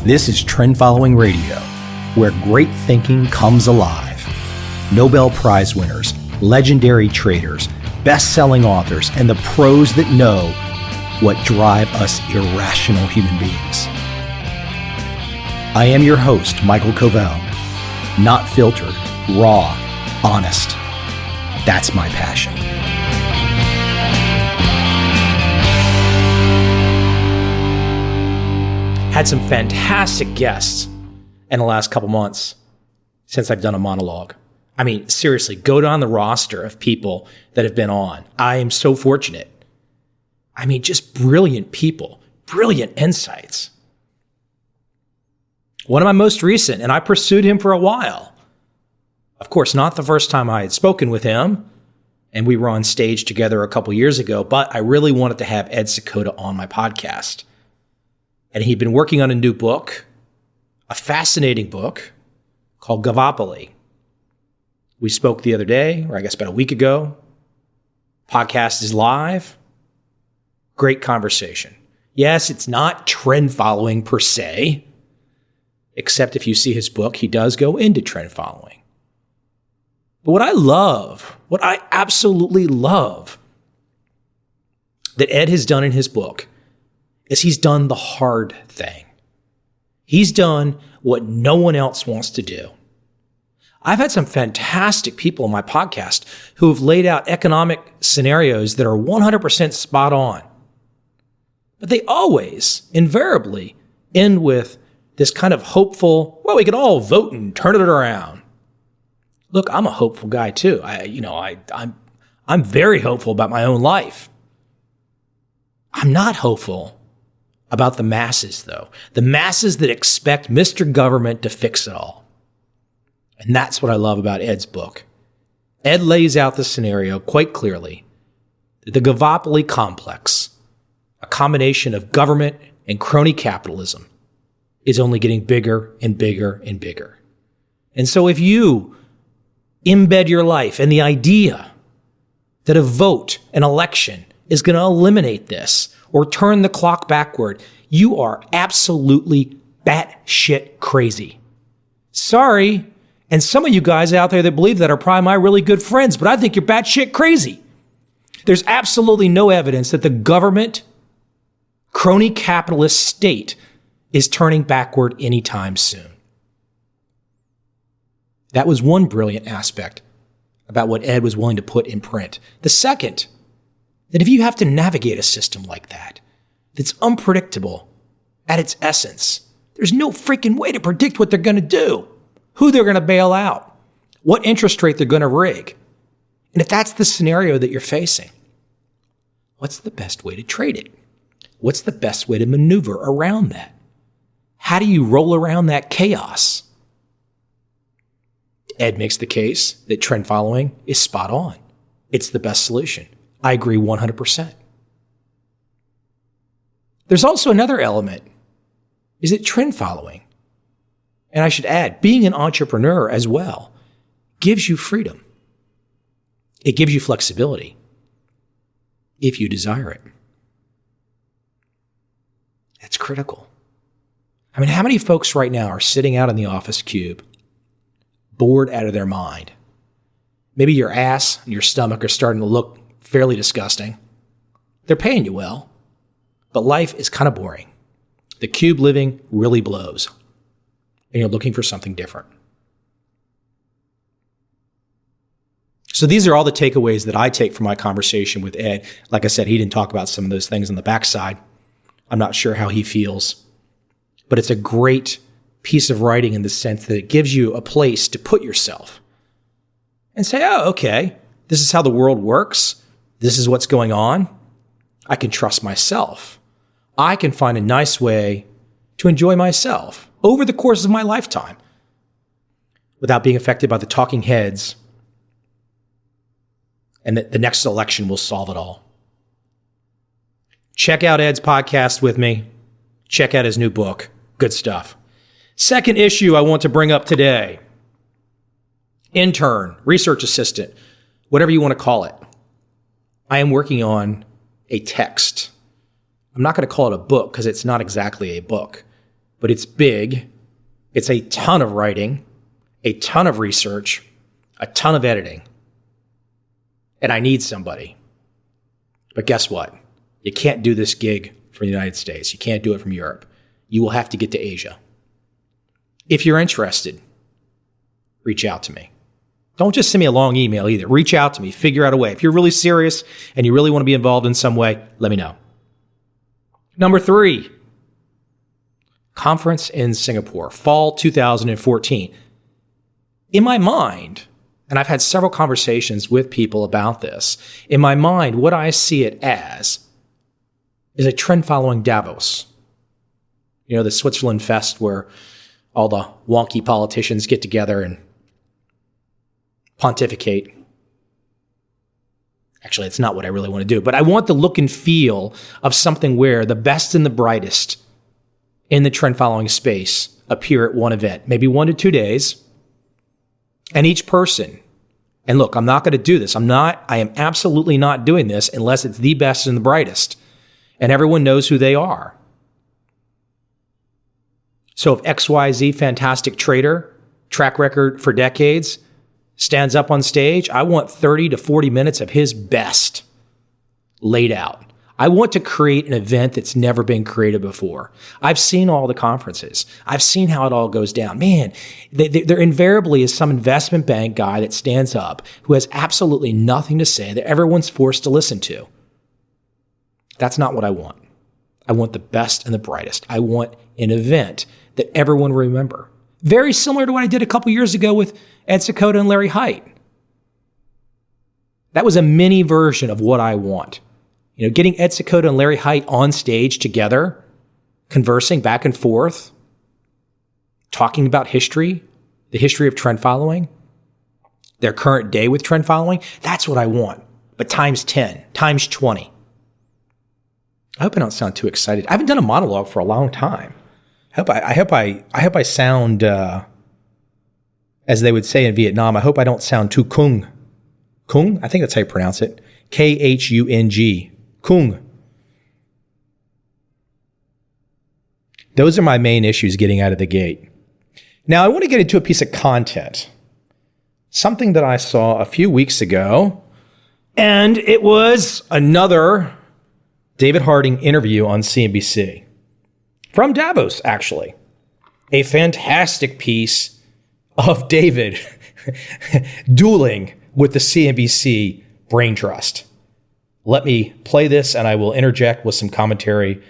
This is Trend Following Radio, where great thinking comes alive. Nobel Prize winners, legendary traders, best-selling authors, and the pros that know what drive us irrational human beings. I am your host, Michael Covel. Not filtered, raw, honest. That's my passion. Had some fantastic guests in the last couple months since I've done a monologue. I mean, seriously, go down the roster of people that have been on. I am so fortunate. I mean, just brilliant people, brilliant insights. One of my most recent, and I pursued him for a while. Of course, not the first time I had spoken with him, and we were on stage together a couple years ago, but I really wanted to have Ed Seykota on my podcast. And he'd been working on a new book, a fascinating book called Gavopoly. We spoke the other day, or I guess about a week ago. Podcast is live. Great conversation. Yes, it's not trend following per se, except if you see his book, he does go into trend following. But what I love, what I absolutely love that Ed has done in his book is he's done the hard thing. He's done what no one else wants to do. I've had some fantastic people on my podcast who have laid out economic scenarios that are 100% spot on. But they always, invariably, end with this kind of hopeful, well, we can all vote and turn it around. Look, I'm a hopeful guy too. I'm very hopeful about my own life. I'm not hopeful about the masses, though. The masses that expect Mr. Government to fix it all. And that's what I love about Ed's book. Ed lays out the scenario quite clearly. The Gavopoly complex, a combination of government and crony capitalism, is only getting bigger and bigger and bigger. And so if you embed your life in the idea that a vote, an election, is going to eliminate this or turn the clock backward, you are absolutely batshit crazy. Sorry. And some of you guys out there that believe that are probably my really good friends, but I think you're batshit crazy. There's absolutely no evidence that the government, crony capitalist state is turning backward anytime soon. That was one brilliant aspect about what Ed was willing to put in print. The second, that if you have to navigate a system like that, that's unpredictable at its essence, there's no freaking way to predict what they're going to do, who they're going to bail out, what interest rate they're going to rig. And if that's the scenario that you're facing, what's the best way to trade it? What's the best way to maneuver around that? How do you roll around that chaos? Ed makes the case that trend following is spot on. It's the best solution. I agree 100%. There's also another element, is that trend following, and I should add, being an entrepreneur as well, gives you freedom. It gives you flexibility if you desire it. That's critical. I mean, how many folks right now are sitting out in the office cube, bored out of their mind? Maybe your ass and your stomach are starting to look fairly disgusting. They're paying you well, but life is kind of boring. The cube living really blows, and you're looking for something different. So these are all the takeaways that I take from my conversation with Ed. Like I said, he didn't talk about some of those things on the backside. I'm not sure how he feels, but it's a great piece of writing in the sense that it gives you a place to put yourself and say, oh, okay, this is how the world works. This is what's going on. I can trust myself. I can find a nice way to enjoy myself over the course of my lifetime without being affected by the talking heads, and that the next election will solve it all. Check out Ed's podcast with me. Check out his new book. Good stuff. Second issue I want to bring up today. Intern, research assistant, whatever you want to call it. I am working on a text. I'm not going to call it a book because it's not exactly a book, but it's big. It's a ton of writing, a ton of research, a ton of editing. And I need somebody. But guess what? You can't do this gig from the United States. You can't do it from Europe. You will have to get to Asia. If you're interested, reach out to me. Don't just send me a long email either. Reach out to me. Figure out a way. If you're really serious and you really want to be involved in some way, let me know. Number 3, conference in Singapore, fall 2014. In my mind, and I've had several conversations with people about this, in my mind, what I see it as is a trend following Davos. You know, the Switzerland Fest where all the wonky politicians get together and pontificate. Actually, it's not what I really want to do, but I want the look and feel of something where the best and the brightest in the trend following space appear at one event, maybe 1 to 2 days. And each person, and look, I'm not going to do this. I am absolutely not doing this unless it's the best and the brightest. And everyone knows who they are. So if XYZ fantastic trader, track record for decades, stands up on stage, I want 30 to 40 minutes of his best laid out. I want to create an event that's never been created before. I've seen all the conferences. I've seen how it all goes down. Man, there invariably is some investment bank guy that stands up who has absolutely nothing to say that everyone's forced to listen to. That's not what I want. I want the best and the brightest. I want an event that everyone will remember. Very similar to what I did a couple years ago with Ed Seykota and Larry Hite. That was a mini version of what I want. You know, getting Ed Seykota and Larry Hite on stage together, conversing back and forth, talking about history, the history of trend following, their current day with trend following. That's what I want, but times 10, times 20. I hope I don't sound too excited. I haven't done a monologue for a long time. I hope I sound, as they would say in Vietnam, I hope I don't sound too kung. Kung? I think that's how you pronounce it. Khung. Kung. Those are my main issues getting out of the gate. Now, I want to get into a piece of content. Something that I saw a few weeks ago, and it was another David Harding interview on CNBC. From Davos, actually. A fantastic piece of David dueling with the CNBC brain trust. Let me play this and I will interject with some commentary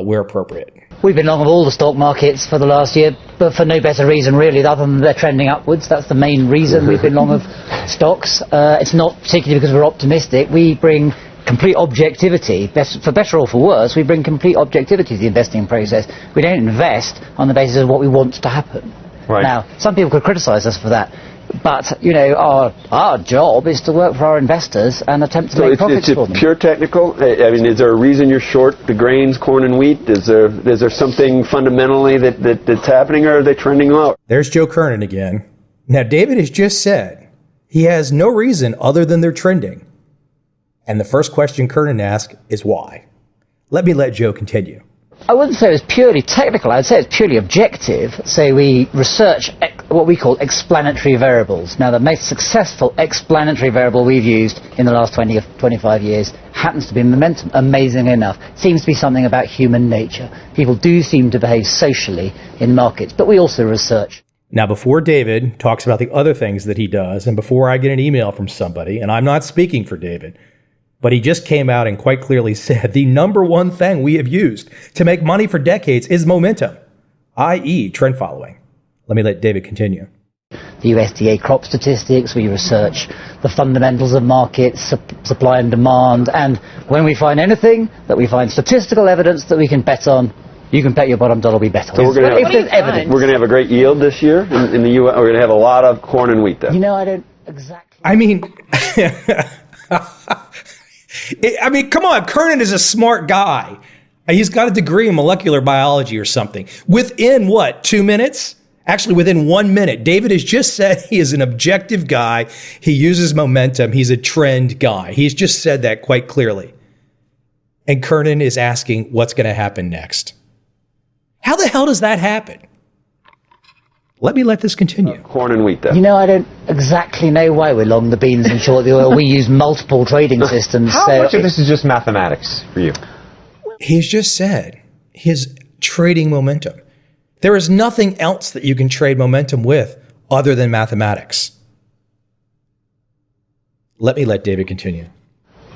where appropriate. We've been long of all the stock markets for the last year, but for no better reason really, other than they're trending upwards. That's the main reason we've been long of stocks. It's not particularly because we're optimistic. We bring complete objectivity, for better or for worse, we bring complete objectivity to the investing process. We don't invest on the basis of what we want to happen. Right. Now, some people could criticise us for that, but, you know, our job is to work for our investors and attempt to make profits for them. So it's pure technical? I mean, is there a reason you're short the grains, corn and wheat? Is there something fundamentally that's happening, or are they trending lower? There's Joe Kernan again. Now, David has just said he has no reason other than they're trending. And the first question Kernan asked is why. Let Joe continue. I wouldn't say it's purely technical, I'd say it's purely objective. So we research what we call explanatory variables. Now, the most successful explanatory variable we've used in the last 20 or 25 years happens to be momentum, amazingly enough. It seems to be something about human nature. People do seem to behave socially in markets, but we also research. Now, before David talks about the other things that he does, and before I get an email from somebody, and I'm not speaking for David, but he just came out and quite clearly said the number one thing we have used to make money for decades is momentum, i.e. trend following. Let David continue. The USDA crop statistics, we research the fundamentals of markets, supply and demand, and when we find anything that we find statistical evidence that we can bet on, you can bet your bottom dollar we bet on. So we're going to have a great yield this year in the U.S. We're going to have a lot of corn and wheat there. You know, I don't exactly... I mean... come on, Kernan is a smart guy. He's got a degree in molecular biology or something. Within 2 minutes? Actually, within 1 minute, David has just said he is an objective guy. He uses momentum. He's a trend guy. He's just said that quite clearly. And Kernan is asking what's going to happen next. How the hell does that happen? Let this continue. Corn and wheat, though. You know, I don't exactly know why we're long the beans and short the oil. We use multiple trading systems. How much of this is just mathematics for you? He's just said his trading momentum. There is nothing else that you can trade momentum with other than mathematics. Let David continue.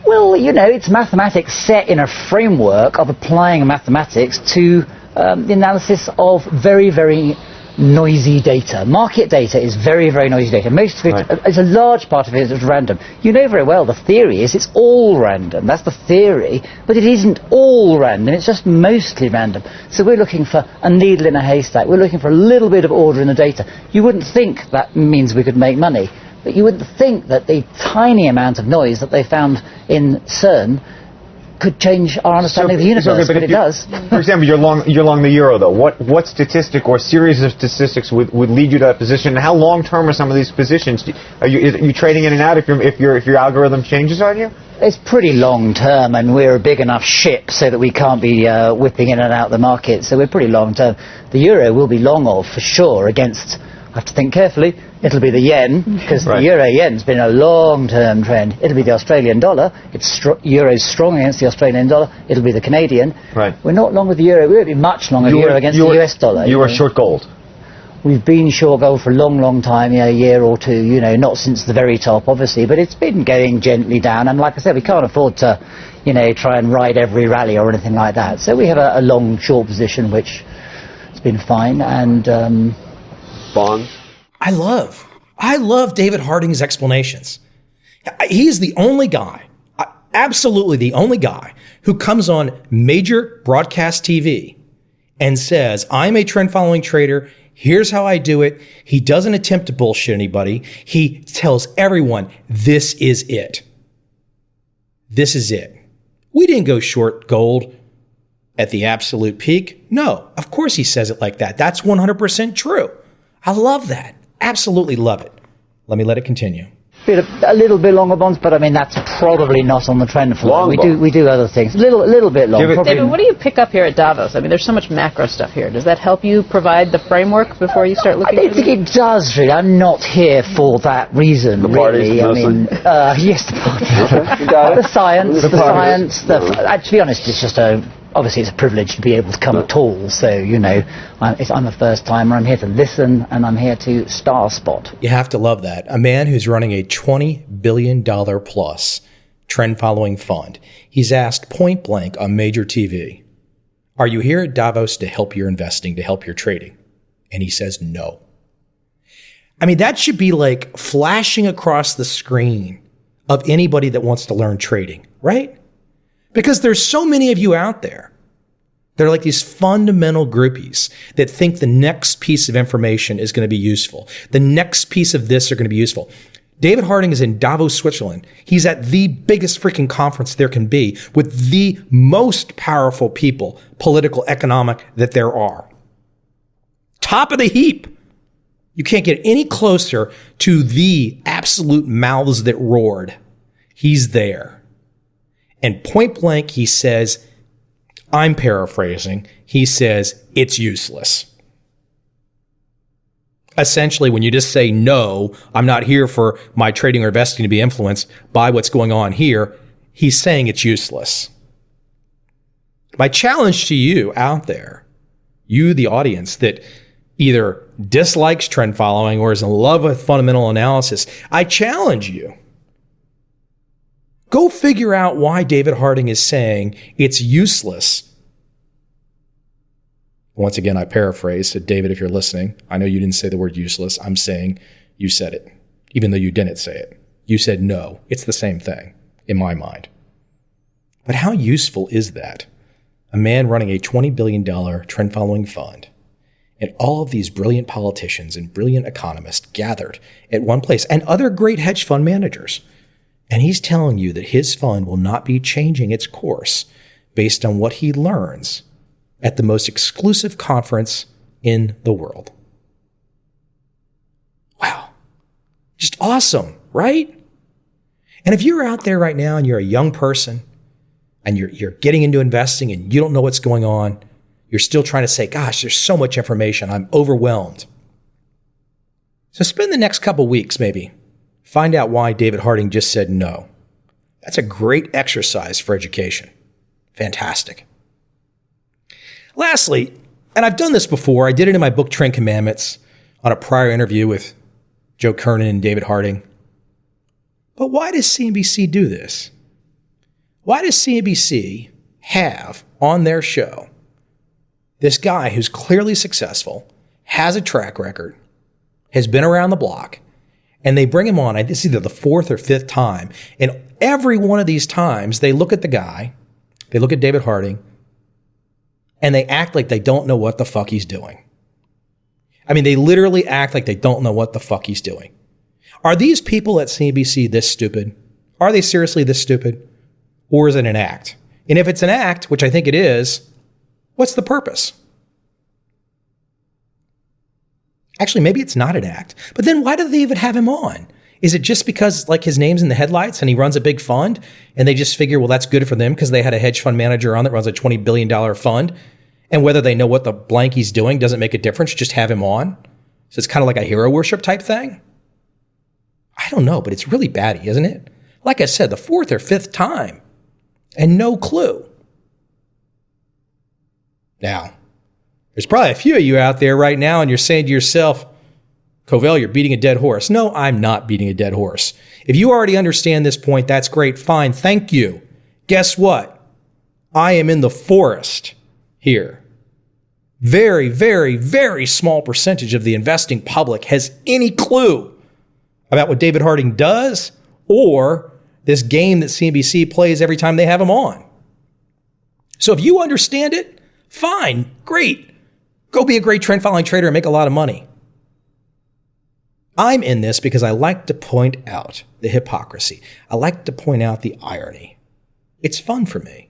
Well, you know, it's mathematics set in a framework of applying mathematics to the analysis of very, very noisy data. Market data is very, very noisy data. Most of it, is a large part of it is random. You know very well the theory is it's all random. That's the theory, but it isn't all random. It's just mostly random. So we're looking for a needle in a haystack. We're looking for a little bit of order in the data. You wouldn't think that means we could make money, but you wouldn't think that the tiny amount of noise that they found in CERN could change our understanding of the universe, but it does. For example, you're long the euro, though. What statistic or series of statistics would lead you to that position? And how long term are some of these positions? Are you trading in and out if your algorithm changes on you? It's pretty long term, and we're a big enough ship so that we can't be whipping in and out the market. So we're pretty long term. The euro will be long of for sure against. I have to think carefully. It'll be the yen, because the euro-yen's been a long-term trend. It'll be the Australian dollar. Euro's strong against the Australian dollar. It'll be the Canadian. Right. We're not long with the euro. We won't be much longer with the euro against the US dollar. You are short gold. We've been short gold for a long, long time, a year or two, not since the very top, obviously, but it's been going gently down. And like I said, we can't afford to, try and ride every rally or anything like that. So we have a long, short position, which has been fine. And bonds. I love David Harding's explanations. He's the only guy, absolutely the only guy, who comes on major broadcast TV and says, I'm a trend following trader. Here's how I do it. He doesn't attempt to bullshit anybody. He tells everyone, this is it. This is it. We didn't go short gold at the absolute peak. No, of course he says it like that. That's 100% true. I love that. Absolutely love it. Let it continue. A little bit longer bonds, but I mean that's probably not on the trend floor. We do other things. A little bit long. David, what do you pick up here at Davos? I mean, there's so much macro stuff here. Does that help you provide the framework before you start looking? I think it does. Really, I'm not here for that reason. The really, parties, I mean, yes, the parties. The science. To be honest, it's just obviously it's a privilege to be able to come at all. So, I'm a first timer. I'm here to listen and I'm here to star spot. You have to love that. A man who's running a $20 billion plus trend following fund. He's asked point blank on major TV, are you here at Davos to help your investing, to help your trading? And he says no. I mean, that should be like flashing across the screen of anybody that wants to learn trading, right? Because there's so many of you out there. They're like these fundamental groupies that think the next piece of information is going to be useful. The next piece of this are going to be useful. David Harding is in Davos, Switzerland. He's at the biggest freaking conference there can be with the most powerful people, political, economic, that there are. Top of the heap. You can't get any closer to the absolute mouths that roared. He's there. And point blank, he says, I'm paraphrasing, he says, it's useless. Essentially, when you just say, no, I'm not here for my trading or investing to be influenced by what's going on here, he's saying it's useless. My challenge to you out there, you, the audience, that either dislikes trend following or is in love with fundamental analysis, I challenge you. Go figure out why David Harding is saying it's useless. Once again, I paraphrase. So David, if you're listening, I know you didn't say the word useless. I'm saying you said it, even though you didn't say it. You said no. It's the same thing in my mind. But how useful is that? A man running a $20 billion trend following fund and all of these brilliant politicians and brilliant economists gathered at one place and other great hedge fund managers. And he's telling you that his fund will not be changing its course based on what he learns at the most exclusive conference in the world. Wow. Just awesome, right? And if you're out there right now and you're a young person and you're getting into investing and you don't know what's going on, You're still trying to say, gosh, there's so much information. I'm overwhelmed. So spend the next couple weeks, maybe. Find out why David Harding just said no. That's a great exercise for education. Fantastic. Lastly, and I've done this before, I did it in my book, 10 Commandments, on a prior interview with Joe Kernan and David Harding. But why does CNBC do this? Why does CNBC have on their show this guy who's clearly successful, has a track record, has been around the block, and they bring him on, this is either the fourth or fifth time, and every one of these times they look at the guy, they look at David Harding, and they act like they don't know what the fuck he's doing. I mean, they literally act like they don't know what the fuck he's doing. Are these people at CNBC this stupid? Are they seriously this stupid? Or is it an act? And if it's an act, which I think it is, what's the purpose? Actually, maybe it's not an act. But then why do they even have him on? Is it just because like his name's in the headlights and he runs a big fund and they just figure, well, that's good for them because they had a hedge fund manager on that runs a $20 billion fund, and whether they know what the blank he's doing doesn't make a difference, just have him on? So it's kind of like a hero worship type thing? I don't know, but it's really batty, isn't it? Like I said, the fourth or fifth time and no clue. Now, there's probably a few of you out there right now and you're saying to yourself, Covel, you're beating a dead horse. No, I'm not beating a dead horse. If you already understand this point, that's great. Fine. Thank you. Guess what? I am in the forest here. Very, very, very small percentage of the investing public has any clue about what David Harding does or this game that CNBC plays every time they have him on. So if you understand it, fine, great. Go be a great trend following trader and make a lot of money. I'm in this because I like to point out the hypocrisy. I like to point out the irony. It's fun for me.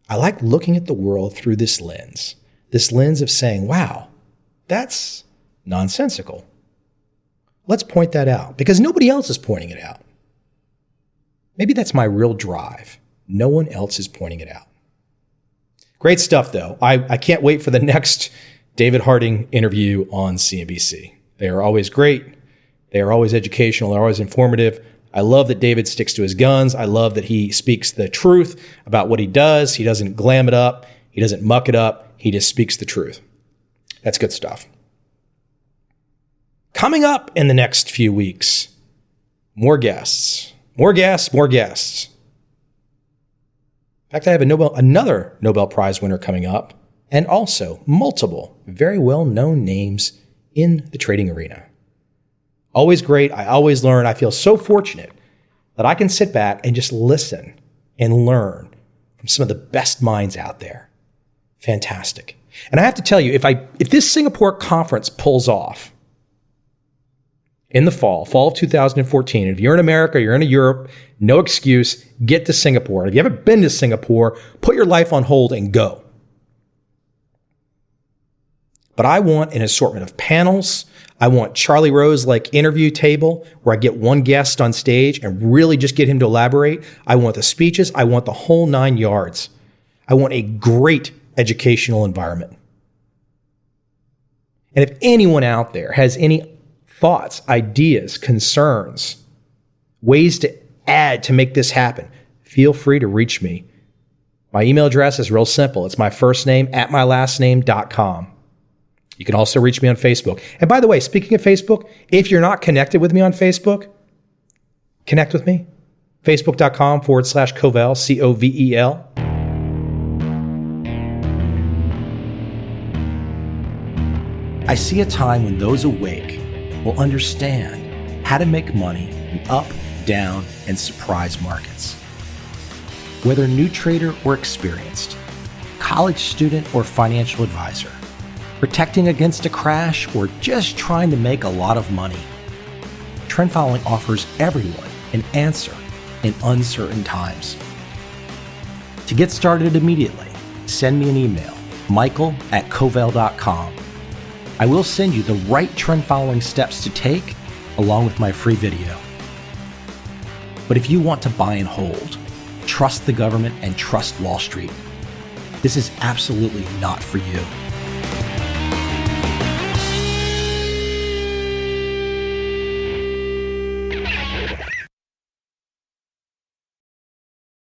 I like looking at the world through this lens of saying, wow, that's nonsensical. Let's point that out because nobody else is pointing it out. Maybe that's my real drive. No one else is pointing it out. Great stuff, though. I can't wait for the next David Harding interview on CNBC. They are always great. They are always educational. They're always informative. I love that David sticks to his guns. I love that he speaks the truth about what he does. He doesn't glam it up. He doesn't muck it up. He just speaks the truth. That's good stuff. Coming up in the next few weeks, more guests. More guests, more guests. In fact, I have another Nobel Prize winner coming up, and also multiple very well-known names in the trading arena. Always great. I always learn. I feel so fortunate that I can sit back and just listen and learn from some of the best minds out there. Fantastic. And I have to tell you, if this Singapore conference pulls off in the fall of 2014, if you're in America, you're in Europe, no excuse, get to Singapore. If you haven't been to Singapore, put your life on hold and go. But I want an assortment of panels. I want Charlie Rose-like interview table where I get one guest on stage and really just get him to elaborate. I want the speeches. I want the whole 9 yards. I want a great educational environment. And if anyone out there has any thoughts, ideas, concerns, ways to add to make this happen, feel free to reach me. My email address is real simple. It's my first name @mylastname.com. You can also reach me on Facebook. And by the way, speaking of Facebook, if you're not connected with me on Facebook, connect with me. Facebook.com/Covel, Covel. I see a time when those awake will understand how to make money in up, down, and surprise markets. Whether new trader or experienced, college student or financial advisor, protecting against a crash or just trying to make a lot of money, trend following offers everyone an answer in uncertain times. To get started immediately, send me an email, michael@covel.com. I will send you the right trend following steps to take along with my free video. But if you want to buy and hold, trust the government and trust Wall Street, this is absolutely not for you.